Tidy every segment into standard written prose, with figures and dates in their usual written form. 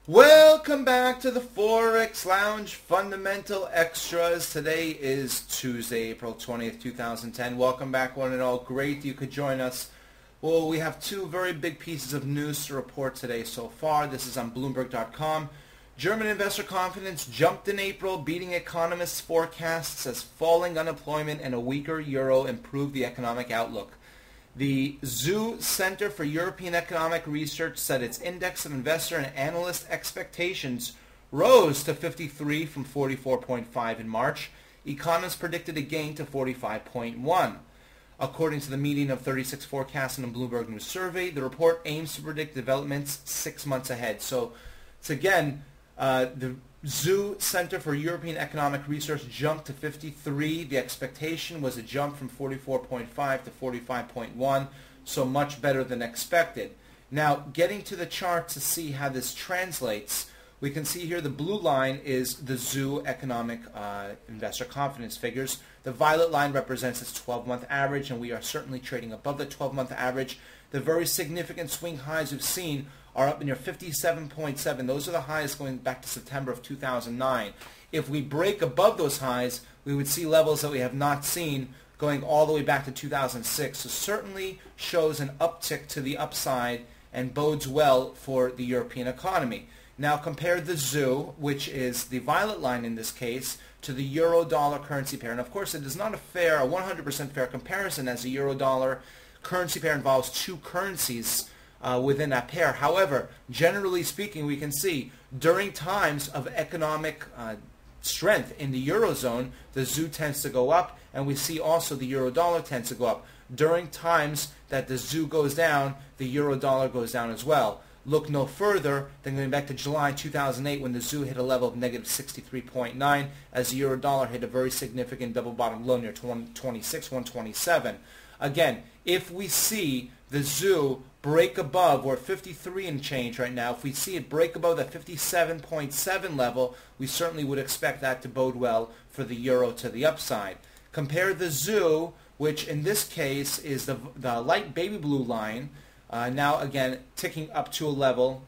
Welcome back to the Forex Lounge Fundamental Extras. Today is Tuesday, April 20th, 2010. Welcome back, one and all. Great you could join us. Well, we have two very big pieces of news to report today so far. This is on Bloomberg.com. German investor confidence jumped in April, beating economists' forecasts as falling unemployment and a weaker euro improved the economic outlook. The ZEW Center for European Economic Research said its index of investor and analyst expectations rose to 53 from 44.5 in March. Economists predicted a gain to 45.1. According to the median of 36 forecasts in a Bloomberg News survey, the report aims to predict developments 6 months ahead. So it's again, the ZEW Center for European Economic Research jumped to 53. The expectation was a jump from 44.5 to 45.1, so much better than expected. Now, getting to the chart to see how this translates, we can see here the blue line is the ZEW economic investor confidence figures. The violet line represents its 12-month average, and we are certainly trading above the 12-month average. The very significant swing highs we've seen are up near 57.7. Those are the highs going back to September of 2009. If we break above those highs, we would see levels that we have not seen going all the way back to 2006. So certainly shows an uptick to the upside and bodes well for the European economy. Now compare the ZEW, which is the violet line in this case, to the euro-dollar currency pair. And of course it is not a 100% fair comparison, as the euro-dollar currency pair involves two currencies within that pair. However, generally speaking, we can see during times of economic strength in the Eurozone, the ZEW tends to go up, and we see also the euro-dollar tends to go up. During times that the ZEW goes down, the euro-dollar goes down as well. Look no further than going back to July 2008 when the ZEW hit a level of negative 63.9 as the euro-dollar hit a very significant double bottom low near 126, 127. Again, if we see the ZEW break above, we're at 53 and change right now, if we see it break above that 57.7 level, we certainly would expect that to bode well for the euro to the upside. Compare the ZEW, which in this case is the light baby blue line, now again ticking up to a level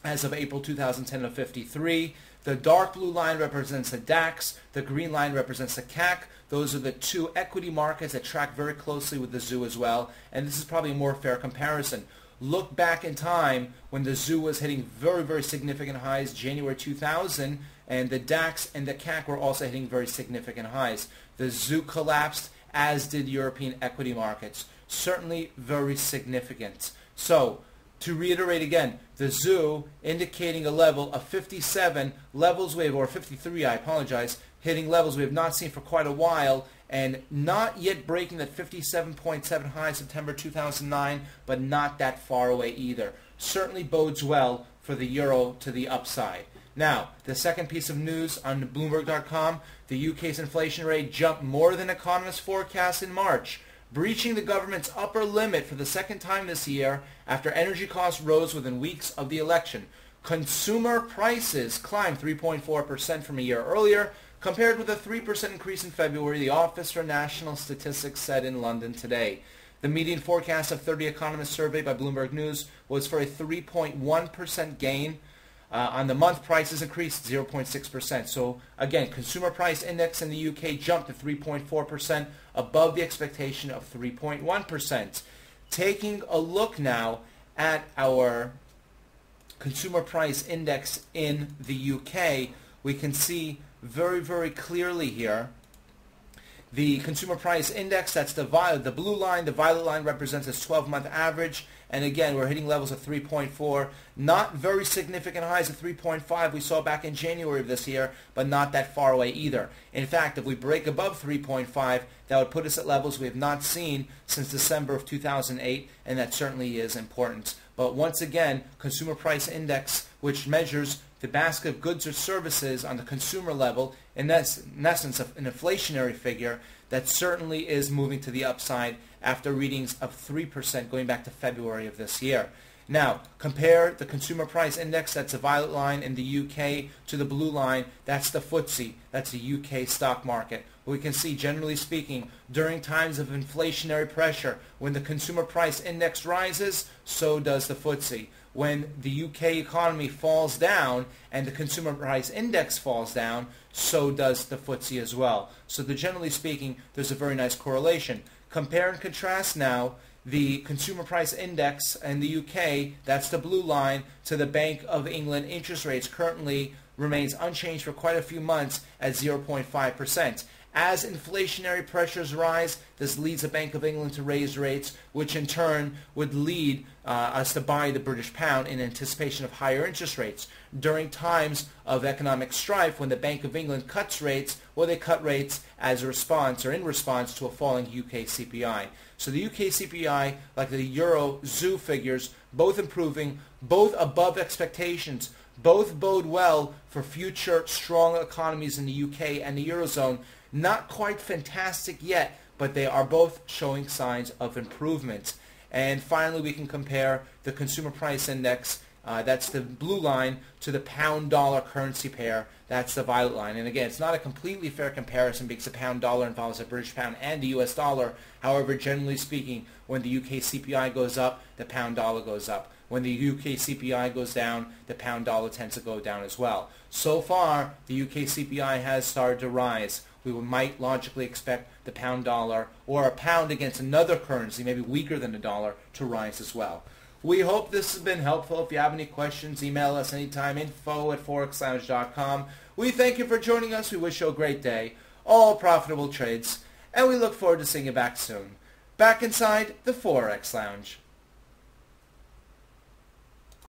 as of April 2010 of 53. The dark blue line represents the DAX. The green line represents the CAC. Those are the two equity markets that track very closely with the ZEW as well. And this is probably a more fair comparison. Look back in time when the ZEW was hitting very, very significant highs, January 2000, and the DAX and the CAC were also hitting very significant highs. The ZEW collapsed, as did European equity markets. Certainly very significant. So, to reiterate again, the ZEW indicating a level of 57, levels we have, or 53, I apologize, hitting levels we have not seen for quite a while, and not yet breaking that 57.7 high September 2009, but not that far away either. Certainly bodes well for the euro to the upside. Now, the second piece of news on Bloomberg.com, the UK's inflation rate jumped more than economists forecast in March, breaching the government's upper limit for the second time this year after energy costs rose within weeks of the election. Consumer prices climbed 3.4% from a year earlier, compared with a 3% increase in February, the Office for National Statistics said in London today. The median forecast of 30 economists surveyed by Bloomberg News was for a 3.1% gain. On the month, prices increased 0.6%. So again, consumer price index in the UK jumped to 3.4%, above the expectation of 3.1%. Taking a look now at our consumer price index in the UK, we can see very, very clearly here the consumer price index, that's the blue line. The violet line represents its 12-month average. And again, we're hitting levels of 3.4. Not very significant highs of 3.5 we saw back in January of this year, but not that far away either. In fact, if we break above 3.5, that would put us at levels we have not seen since December of 2008, and that certainly is important. But once again, consumer price index, which measures the basket of goods or services on the consumer level, and that's in essence an inflationary figure that certainly is moving to the upside after readings of 3% going back to February of this year. Now, compare the consumer price index, that's the violet line in the UK, to the blue line, that's the FTSE, that's the UK stock market. We can see, generally speaking, during times of inflationary pressure, when the consumer price index rises, so does the FTSE. when the UK economy falls down and the consumer price index falls down, so does the FTSE as well. So generally speaking, there's a very nice correlation. Compare and contrast now the consumer price index in the UK, that's the blue line, to the Bank of England interest rates. Currently remains unchanged for quite a few months at 0.5%. As inflationary pressures rise, this leads the Bank of England to raise rates, which in turn would lead us to buy the British pound in anticipation of higher interest rates. During times of economic strife, when the Bank of England cuts rates, well, they cut rates as a response or in response to a falling UK CPI. So the UK CPI, like the Euro ZEW figures, both improving, both above expectations, both bode well for future strong economies in the UK and the Eurozone. Not quite fantastic yet, but they are both showing signs of improvement. And finally, we can compare the consumer price index, that's the blue line, to the pound-dollar currency pair, that's the violet line. And again, it's not a completely fair comparison because the pound-dollar involves the British pound and the US dollar. However, generally speaking, when the UK CPI goes up, the pound-dollar goes up. When the UK CPI goes down, the pound-dollar tends to go down as well. So far, the UK CPI has started to rise. We might logically expect the pound-dollar or a pound against another currency, maybe weaker than the dollar, to rise as well. We hope this has been helpful. If you have any questions, email us anytime, info@forexlounge.com. We thank you for joining us. We wish you a great day, all profitable trades, and we look forward to seeing you back soon. Back inside the Forex Lounge.